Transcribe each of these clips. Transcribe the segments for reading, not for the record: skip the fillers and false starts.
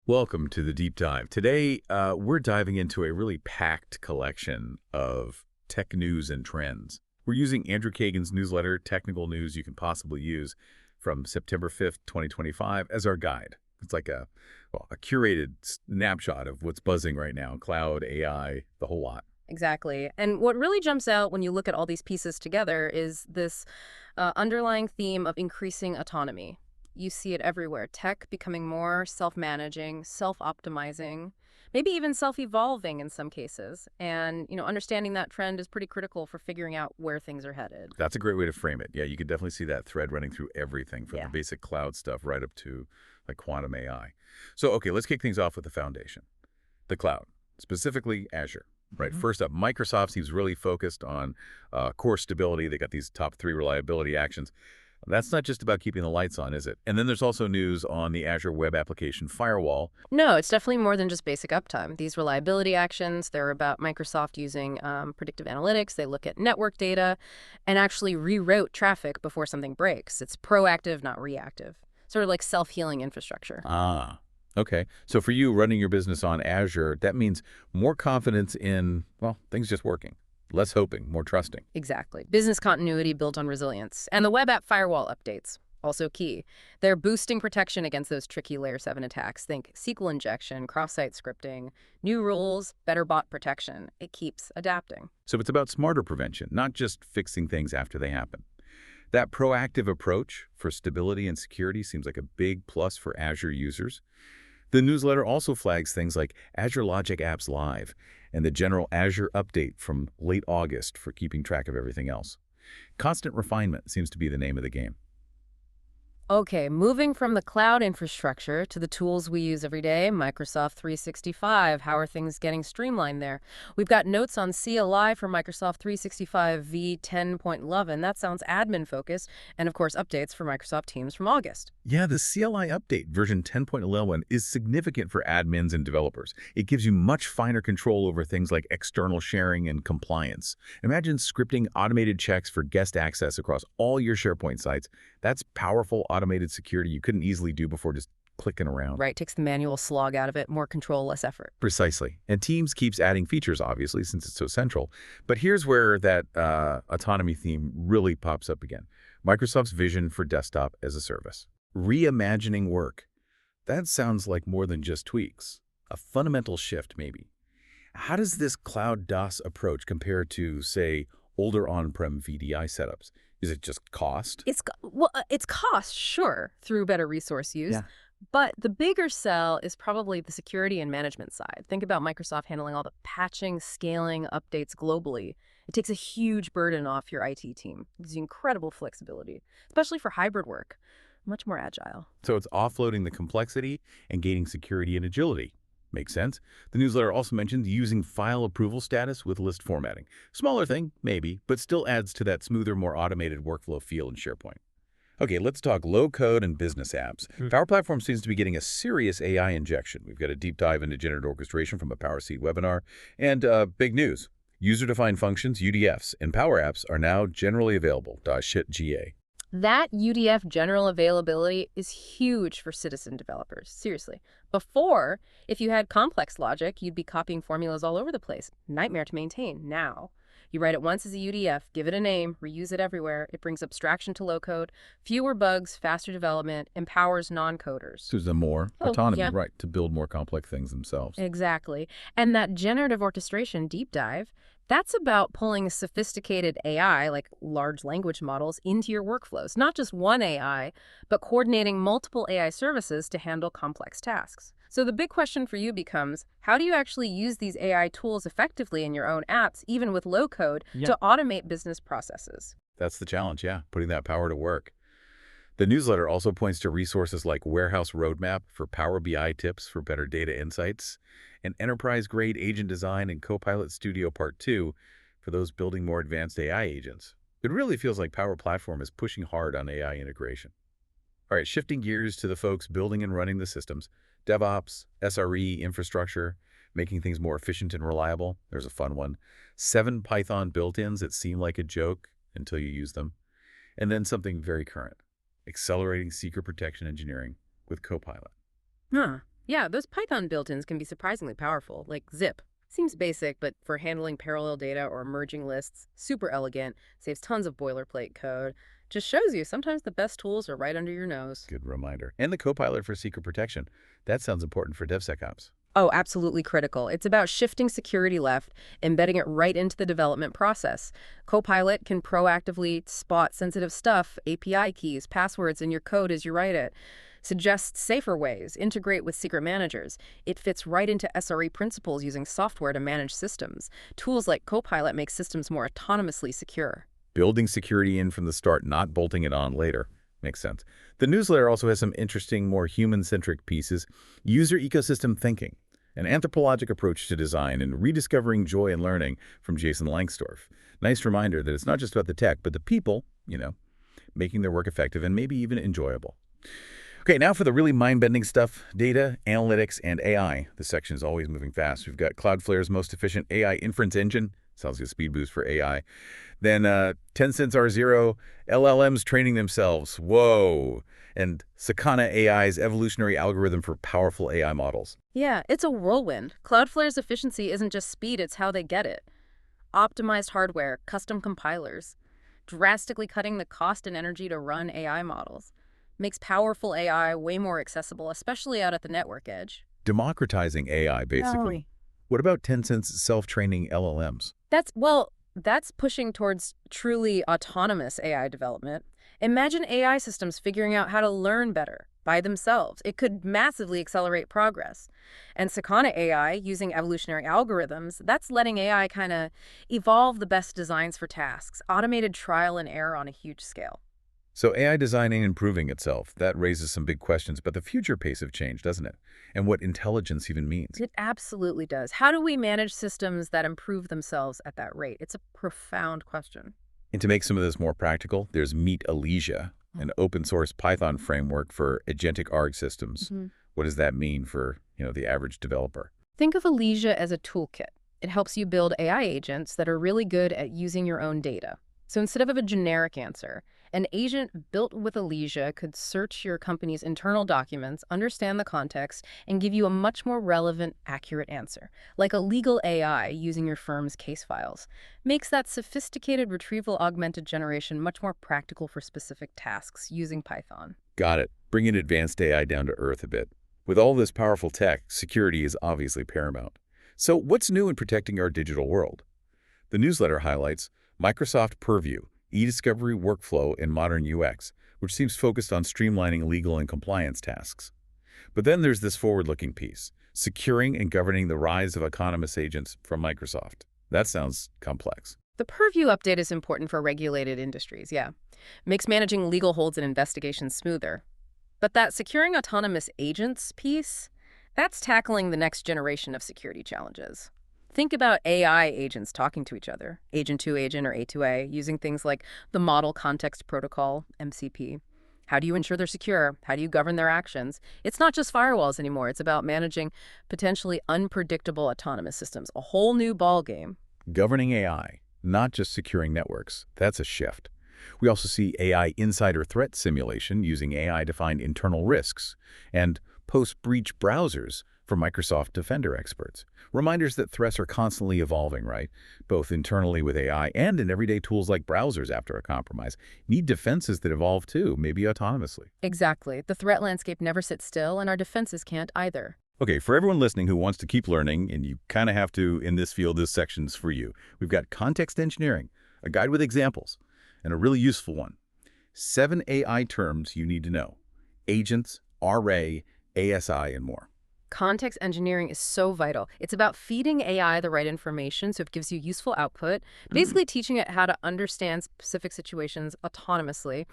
Welcome to the deep dive. Today, we're diving into a really packed collection of tech news and trends. We're using Andrew Kagan's newsletter, Technical News You Can Possibly Use, from September 5th, 2025, as our guide. It's like a curated snapshot of what's buzzing right now, cloud, AI, the whole lot. Exactly. And what really jumps out when you look at all these pieces together is this underlying theme of increasing autonomy. You see it everywhere. Tech becoming more self-managing, self-optimizing, maybe even self-evolving in some cases. And, understanding that trend is pretty critical for figuring out where things are headed. That's a great way to frame it. Yeah, you can definitely see that thread running through everything from the Yeah. basic cloud stuff right up to like quantum AI. So, okay, let's kick things off with the foundation, the cloud, specifically Azure. Right. Mhm. First up, Microsoft seems really focused on core stability. They got these top 3 reliability actions. That's not just about keeping the lights on, is it? And then there's also news on the Azure Web Application Firewall. No, it's definitely more than just basic uptime. These reliability actions, they're about Microsoft using predictive analytics. They look at network data and actually reroute traffic before something breaks. It's proactive, not reactive. Sort of like self-healing infrastructure. Ah, okay. So for you running your business on Azure, that means more confidence in, well, things just working. Less hoping, more trusting. Exactly. Business continuity built on resilience. And the web app firewall updates, also key. They're boosting protection against those tricky Layer 7 attacks. Think SQL injection, cross-site scripting, new rules, better bot protection. It keeps adapting. So it's about smarter prevention, not just fixing things after they happen. That proactive approach for stability and security seems like a big plus for Azure users. The newsletter also flags things like Azure Logic Apps Live and the general Azure update from late August for keeping track of everything else. Constant refinement seems to be the name of the game. Okay, moving from the cloud infrastructure to the tools we use every day, Microsoft 365. How are things getting streamlined there? We've got notes on CLI for Microsoft 365 v10.11. That sounds admin focused. And of course, updates for Microsoft Teams from August. Yeah, the CLI update, version 10.11, is significant for admins and developers. It gives you much finer control over things like external sharing and compliance. Imagine scripting automated checks for guest access across all your SharePoint sites. That's powerful automated security you couldn't easily do before just clicking around. Right, takes the manual slog out of it, more control, less effort. Precisely. And Teams keeps adding features, obviously, since it's so central. But here's where that autonomy theme really pops up again. Microsoft's vision for desktop as a service. Reimagining work. That sounds like more than just tweaks. A fundamental shift, maybe. How does this cloud DOS approach compare to, say, older on-prem VDI setups? Is it just cost? It's cost, sure, through better resource use. Yeah. But the bigger sell is probably the security and management side. Think about Microsoft handling all the patching, scaling, updates globally. It takes a huge burden off your IT team. It gives you incredible flexibility, especially for hybrid work. Much more agile. So it's offloading the complexity and gaining security and agility. Makes sense. The newsletter also mentions using file approval status with list formatting. Smaller thing, maybe, but still adds to that smoother, more automated workflow feel in SharePoint. Okay, let's talk low-code and business apps. Power Platform seems to be getting a serious AI injection. We've got a deep dive into generative orchestration from a PowerSeed webinar. And big news, user-defined functions, UDFs, and Power Apps are now generally available. .shit GA. That UDF general availability is huge for citizen developers, seriously. Before, if you had complex logic, you'd be copying formulas all over the place. Nightmare to maintain. Now, you write it once as a UDF, give it a name, reuse it everywhere. It brings abstraction to low code, fewer bugs, faster development, empowers non-coders. So there's a more Oh, autonomy, yeah. right, to build more complex things themselves. Exactly. And that generative orchestration deep dive, that's about pulling sophisticated AI, like large language models, into your workflows. Not just one AI, but coordinating multiple AI services to handle complex tasks. So the big question for you becomes, how do you actually use these AI tools effectively in your own apps, even with low code, to automate business processes? That's the challenge, yeah, putting that power to work. The newsletter also points to resources like Warehouse Roadmap for Power BI tips for better data insights, and enterprise-grade agent design and Copilot Studio Part 2 for those building more advanced AI agents. It really feels like Power Platform is pushing hard on AI integration. All right, shifting gears to the folks building and running the systems, DevOps, SRE, infrastructure, making things more efficient and reliable. There's a fun one. 7 Python built-ins that seem like a joke until you use them. And then something very current. Accelerating secret protection engineering with Copilot. Huh. Yeah, those Python built-ins can be surprisingly powerful, like zip. Seems basic, but for handling parallel data or merging lists, super elegant, saves tons of boilerplate code. Just shows you sometimes the best tools are right under your nose. Good reminder. And the Copilot for secret protection. That sounds important for DevSecOps. Oh, absolutely critical. It's about shifting security left, embedding it right into the development process. Copilot can proactively spot sensitive stuff, API keys, passwords in your code as you write it. Suggest safer ways, integrate with secret managers. It fits right into SRE principles using software to manage systems. Tools like Copilot make systems more autonomously secure. Building security in from the start, not bolting it on later. Makes sense. The newsletter also has some interesting, more human-centric pieces. User ecosystem thinking, an anthropologic approach to design, and rediscovering joy in learning from Jason Langsdorf. Nice reminder that it's not just about the tech, but the people, making their work effective and maybe even enjoyable. Okay, now for the really mind-bending stuff, data, analytics, and AI. This section is always moving fast. We've got Cloudflare's most efficient AI inference engine. Sounds like a speed boost for AI. Then Tencent's R0, LLMs training themselves. Whoa. And Sakana AI's evolutionary algorithm for powerful AI models. Yeah, it's a whirlwind. Cloudflare's efficiency isn't just speed, it's how they get it. Optimized hardware, custom compilers, drastically cutting the cost and energy to run AI models. Makes powerful AI way more accessible, especially out at the network edge. Democratizing AI, basically. No. What about Tencent's self-training LLMs? That's pushing towards truly autonomous AI development. Imagine AI systems figuring out how to learn better by themselves. It could massively accelerate progress. And Sakana AI, using evolutionary algorithms, that's letting AI kind of evolve the best designs for tasks, automated trial and error on a huge scale. So AI designing and improving itself, that raises some big questions about the future pace of change, doesn't it? And what intelligence even means. It absolutely does. How do we manage systems that improve themselves at that rate? It's a profound question. And to make some of this more practical, there's Meet Alesia, an open source Python framework for agentic ARG systems. Mhm. What does that mean for, the average developer? Think of Alesia as a toolkit. It helps you build AI agents that are really good at using your own data. So instead of a generic answer, an agent built with Alesia could search your company's internal documents, understand the context, and give you a much more relevant, accurate answer, like a legal AI using your firm's case files. Makes that sophisticated retrieval augmented generation much more practical for specific tasks using Python. Got it. Bringing advanced AI down to earth a bit. With all this powerful tech, security is obviously paramount. So what's new in protecting our digital world? The newsletter highlights Microsoft Purview, e-discovery workflow in modern UX, which seems focused on streamlining legal and compliance tasks. But then there's this forward-looking piece, securing and governing the rise of autonomous agents from Microsoft. That sounds complex. The Purview update is important for regulated industries, yeah. Makes managing legal holds and investigations smoother. But that securing autonomous agents piece, that's tackling the next generation of security challenges. Think about AI agents talking to each other, agent to agent or A2A, using things like the Model Context Protocol, MCP. How do you ensure they're secure? How do you govern their actions? It's not just firewalls anymore. It's about managing potentially unpredictable autonomous systems, a whole new ballgame. Governing AI, not just securing networks. That's a shift. We also see AI insider threat simulation using AI to find internal risks, and post-breach browsers for Microsoft Defender experts. Reminders that threats are constantly evolving, right? Both internally with AI and in everyday tools like browsers after a compromise. Need defenses that evolve too, maybe autonomously. Exactly. The threat landscape never sits still, and our defenses can't either. Okay, for everyone listening who wants to keep learning, and you kind of have to in this field, this section's for you. We've got Context Engineering, a guide with examples, and a really useful one. 7 AI terms you need to know. Agents, RA, ASI, and more. Context engineering is so vital. It's about feeding AI the right information so it gives you useful output, basically teaching it how to understand specific situations autonomously.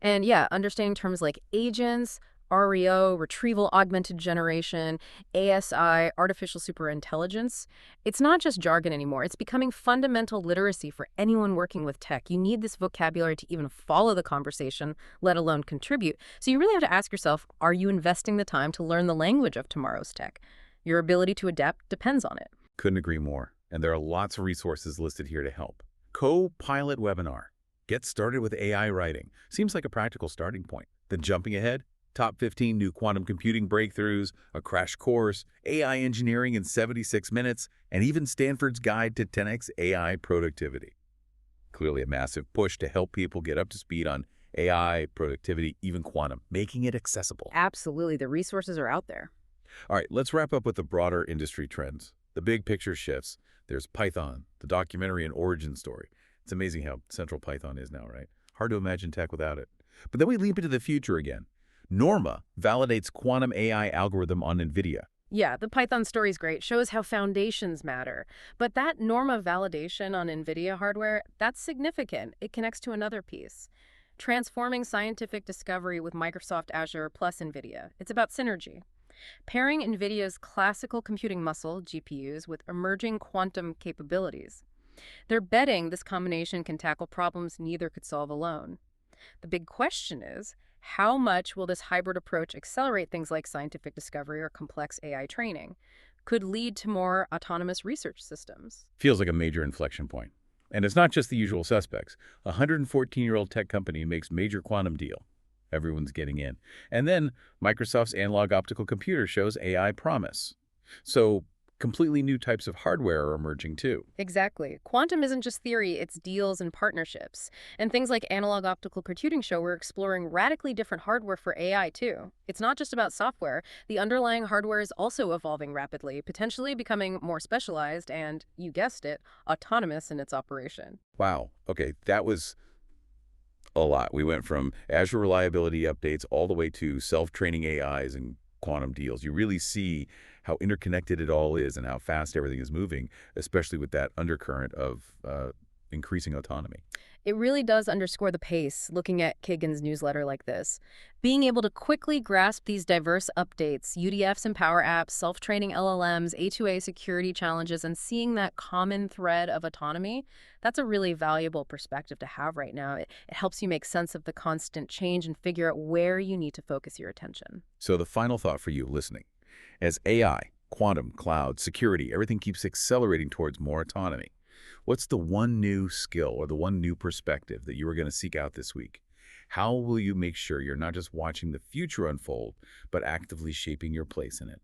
And yeah, understanding terms like agents, REO, retrieval augmented generation, ASI, artificial superintelligence. It's not just jargon anymore. It's becoming fundamental literacy for anyone working with tech. You need this vocabulary to even follow the conversation, let alone contribute. So you really have to ask yourself, are you investing the time to learn the language of tomorrow's tech? Your ability to adapt depends on it. Couldn't agree more. And there are lots of resources listed here to help. Copilot webinar. Get started with AI writing. Seems like a practical starting point. Then jumping ahead, Top 15 new quantum computing breakthroughs, a crash course, AI engineering in 76 minutes, and even Stanford's guide to 10x AI productivity. Clearly a massive push to help people get up to speed on AI, productivity, even quantum, making it accessible. Absolutely. The resources are out there. All right, let's wrap up with the broader industry trends. The big picture shifts. There's Python, the documentary and origin story. It's amazing how central Python is now, right? Hard to imagine tech without it. But then we leap into the future again. Norma validates quantum AI algorithm on NVIDIA. Yeah, the Python story is great. Shows how foundations matter. But that Norma validation on NVIDIA hardware, that's significant. It connects to another piece. Transforming scientific discovery with Microsoft Azure plus NVIDIA. It's about synergy. Pairing NVIDIA's classical computing muscle, GPUs, with emerging quantum capabilities. They're betting this combination can tackle problems neither could solve alone. The big question is, how much will this hybrid approach accelerate things like scientific discovery or complex AI training? Could lead to more autonomous research systems. Feels like a major inflection point. And it's not just the usual suspects. A 114-year-old tech company makes major quantum deal. Everyone's getting in. And then Microsoft's analog optical computer shows AI promise. So completely new types of hardware are emerging too. Exactly. Quantum isn't just theory, it's deals and partnerships. And things like analog optical computing show we're exploring radically different hardware for AI too. It's not just about software. The underlying hardware is also evolving rapidly, potentially becoming more specialized and, you guessed it, autonomous in its operation. Wow. Okay, that was a lot. We went from Azure reliability updates all the way to self-training AIs and quantum deals. You really see how interconnected it all is and how fast everything is moving, especially with that undercurrent of increasing autonomy. It really does underscore the pace, looking at Kagan's newsletter like this. Being able to quickly grasp these diverse updates, UDFs and Power Apps, self-training LLMs, A2A security challenges, and seeing that common thread of autonomy, that's a really valuable perspective to have right now. It helps you make sense of the constant change and figure out where you need to focus your attention. So the final thought for you listening, as AI, quantum, cloud, security, everything keeps accelerating towards more autonomy. What's the one new skill or the one new perspective that you are going to seek out this week? How will you make sure you're not just watching the future unfold, but actively shaping your place in it?